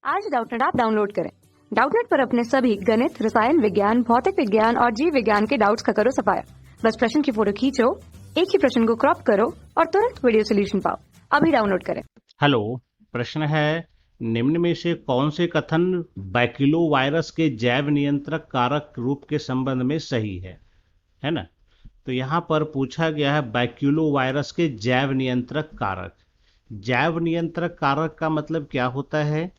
आज Doubtnut app download करें। Doubtnut पर अपने सभी गणित, रसायन विज्ञान, भौतिक विज्ञान और जीव विज्ञान के डाउट्स का करो सफाया। बस प्रश्न की फोटो खींचो, एक ही प्रश्न को क्रॉप करो और तुरंत वीडियो सोल्यूशन पाओ। अभी डाउनलोड करें। हेलो, प्रश्न है निम्न में से कौन से कथन बैक्यूलो वायरस के जैव नियंत्रक कारक रूप के संबंध में सही है ना। तो यहाँ पर पूछा गया है बैक्यूलो वायरस के जैव नियंत्रक कारक। जैव नियंत्रक कारक का मतलब क्या होता है?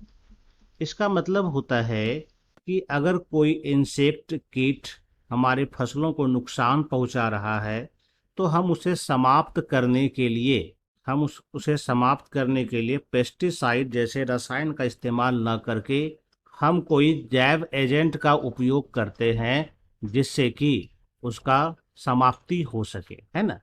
इसका मतलब होता है कि अगर कोई इंसेक्ट कीट हमारे फसलों को नुकसान पहुंचा रहा है तो हम उसे समाप्त करने के लिए उसे समाप्त करने के लिए पेस्टिसाइड जैसे रसायन का इस्तेमाल न करके हम कोई जैव एजेंट का उपयोग करते हैं जिससे कि उसका समाप्ति हो सके, है ना।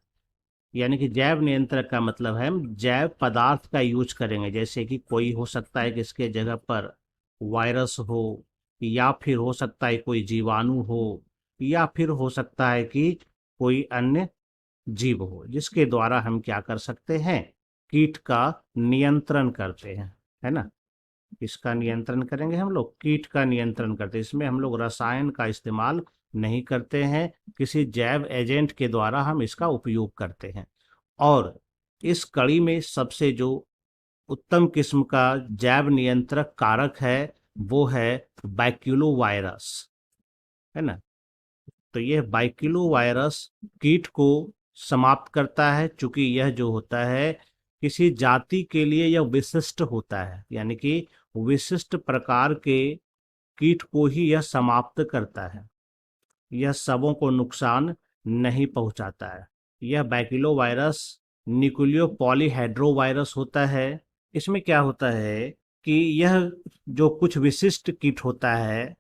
यानी कि जैव नियंत्रक का मतलब है हम जैव पदार्थ का यूज करेंगे, जैसे कि कोई हो सकता है कि इसके जगह पर वायरस हो, या फिर हो सकता है कोई जीवाणु हो, या फिर हो सकता है कि कोई अन्य जीव हो जिसके द्वारा हम क्या कर सकते हैं, कीट का नियंत्रण करते हैं, है ना। इसका नियंत्रण करेंगे हम लोग, कीट का नियंत्रण करते हैं। इसमें हम लोग रसायन का इस्तेमाल नहीं करते हैं, किसी जैव एजेंट के द्वारा हम इसका उपयोग करते हैं। और इस कड़ी में सबसे जो उत्तम किस्म का जैव नियंत्रक कारक है वो है बैक्यूलो वायरस, है ना। तो यह बैक्यूलो वायरस कीट को समाप्त करता है, चूंकि यह जो होता है किसी जाति के लिए यह विशिष्ट होता है, यानी कि विशिष्ट प्रकार के कीट को ही यह समाप्त करता है। यह सबों को नुकसान नहीं पहुंचाता है। यह बैक्यूलो वायरस न्यूक्लियो पॉलीहेड्रोवायरस होता है। इसमें क्या होता है कि यह जो कुछ विशिष्ट कीट होता है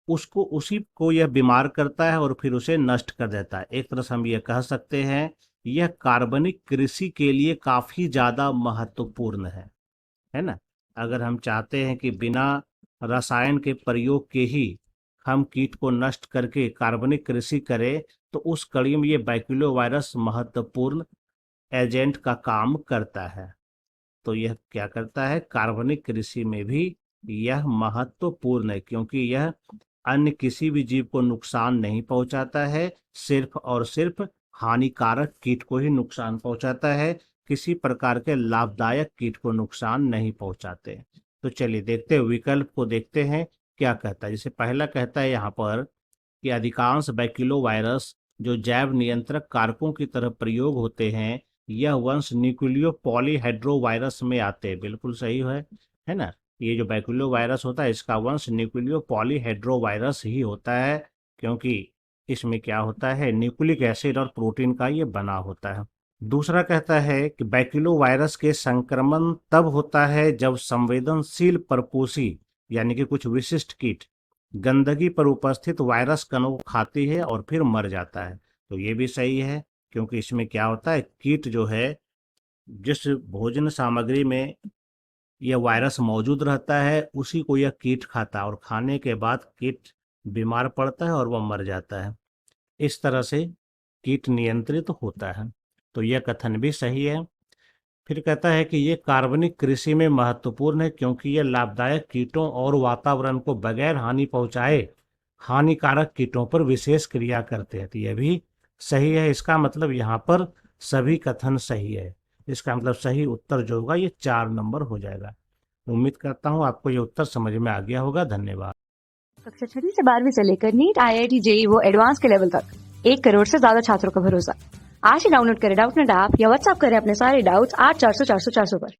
उसको उसी को यह बीमार करता है और फिर उसे नष्ट कर देता है। एक तरह से हम यह कह सकते हैं यह कार्बनिक कृषि के लिए काफी ज्यादा महत्वपूर्ण है ना। अगर हम चाहते हैं कि बिना रसायन के प्रयोग के ही हम कीट को नष्ट करके कार्बनिक कृषि करें तो उस कड़ी में ये बैक्यूलो वायरस महत्वपूर्ण एजेंट का काम करता है। तो यह क्या करता है, कार्बनिक कृषि में भी यह महत्वपूर्ण है, क्योंकि यह अन्य किसी भी जीव को नुकसान नहीं पहुंचाता है, सिर्फ और सिर्फ हानिकारक कीट को ही नुकसान पहुंचाता है, किसी प्रकार के लाभदायक कीट को नुकसान नहीं पहुंचाते। तो चलिए देखते हैं, विकल्प को देखते हैं क्या कहता है। जैसे पहला कहता है यहाँ पर कि अधिकांश बैक्यूलो वायरस जो जैव नियंत्रक कारकों की तरह प्रयोग होते हैं यह वंश न्यूक्लियो पॉलीहेड्रोवायरस में आते हैं। बिल्कुल सही है ना। ये जो बैक्यूलो वायरस होता है इसका वंश न्यूक्लियो पॉलीहेड्रोवायरस ही होता है, क्योंकि इसमें क्या होता है, न्यूक्लिक एसिड और प्रोटीन का ये बना होता है। दूसरा कहता है कि बैक्यूलो वायरस के संक्रमण तब होता है जब संवेदनशील परपोषी यानी कि कुछ विशिष्ट कीट गंदगी पर उपस्थित वायरस कणों को खाती है और फिर मर जाता है। तो ये भी सही है, क्योंकि इसमें क्या होता है, कीट जो है जिस भोजन सामग्री में यह वायरस मौजूद रहता है उसी को यह कीट खाता है और खाने के बाद कीट बीमार पड़ता है और वह मर जाता है। इस तरह से कीट नियंत्रित होता है। तो यह कथन भी सही है। फिर कहता है कि ये कार्बनिक कृषि में महत्वपूर्ण है क्योंकि यह लाभदायक कीटों और वातावरण को बगैर हानि पहुंचाए हानिकारक कीटों पर विशेष क्रिया करते हैं। तो यह भी सही है। इसका मतलब यहाँ पर सभी कथन सही है। इसका मतलब सही उत्तर जो होगा ये 4 नंबर हो जाएगा। उम्मीद करता हूँ आपको ये उत्तर समझ में आ गया होगा। धन्यवाद। कक्षा 6 से 12वीं से लेकर नीट, IIT, JEE वो एडवांस के लेवल तक 1 करोड़ से ज्यादा छात्रों का भरोसा। आज ही डाउनलोड करें डाउटनेट ऐप या व्हाट्सएप करें अपने सारे डाउट्स 8400 400 400 पर।